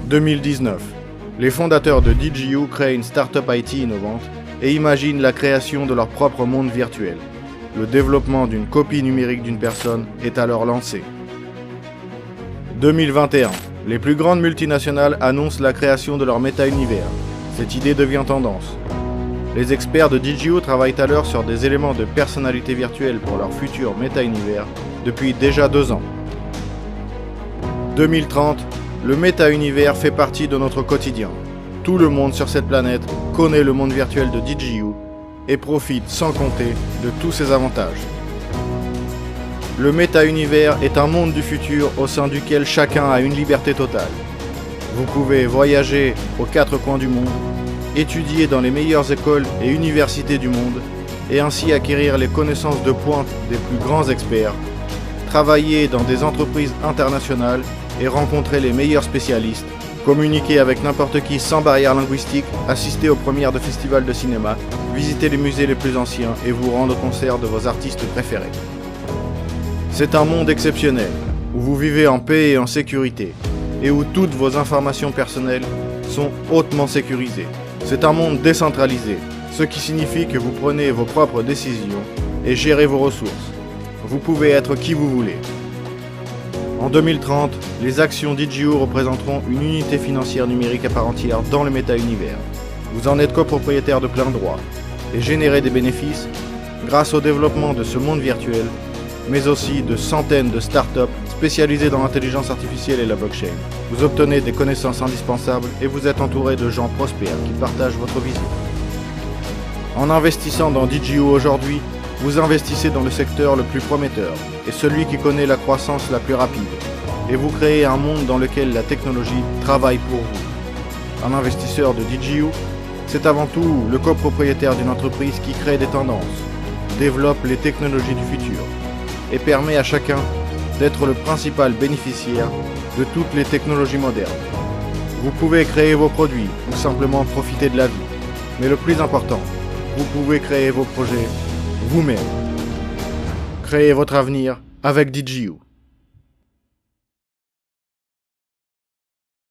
2019. Les fondateurs de DigiU créent une start-up IT innovante et imaginent la création de leur propre monde virtuel. Le développement d'une copie numérique d'une personne est alors lancé. 2021. Les plus grandes multinationales annoncent la création de leur méta-univers. Cette idée devient tendance. Les experts de DigiU travaillent alors sur des éléments de personnalité virtuelle pour leur futur méta-univers depuis déjà 2 ans. 2030. Le méta-univers fait partie de notre quotidien. Tout le monde sur cette planète connaît le monde virtuel de DigiU et profite sans compter de tous ses avantages. Le méta-univers est un monde du futur au sein duquel chacun a une liberté totale. Vous pouvez voyager aux 4 coins du monde, étudier dans les meilleures écoles et universités du monde et ainsi acquérir les connaissances de pointe des plus grands experts, travailler dans des entreprises internationales et rencontrer les meilleurs spécialistes, communiquer avec n'importe qui sans barrière linguistique, assister aux premières de festivals de cinéma, visiter les musées les plus anciens et vous rendre au concert de vos artistes préférés. C'est un monde exceptionnel, où vous vivez en paix et en sécurité, et où toutes vos informations personnelles sont hautement sécurisées. C'est un monde décentralisé, ce qui signifie que vous prenez vos propres décisions et gérez vos ressources. Vous pouvez être qui vous voulez. En 2030, les actions DigiU représenteront une unité financière numérique à part entière dans le méta-univers. Vous en êtes copropriétaire de plein droit et générez des bénéfices grâce au développement de ce monde virtuel, mais aussi de centaines de startups spécialisées dans l'intelligence artificielle et la blockchain. Vous obtenez des connaissances indispensables et vous êtes entouré de gens prospères qui partagent votre vision. En investissant dans DigiU aujourd'hui, vous investissez dans le secteur le plus prometteur et celui qui connaît la croissance la plus rapide. Et vous créez un monde dans lequel la technologie travaille pour vous. Un investisseur de DigiU, c'est avant tout le copropriétaire d'une entreprise qui crée des tendances, développe les technologies du futur et permet à chacun d'être le principal bénéficiaire de toutes les technologies modernes. Vous pouvez créer vos produits ou simplement profiter de la vie. Mais le plus important, vous pouvez créer vos projets vous-même. Créez votre avenir avec DigiU.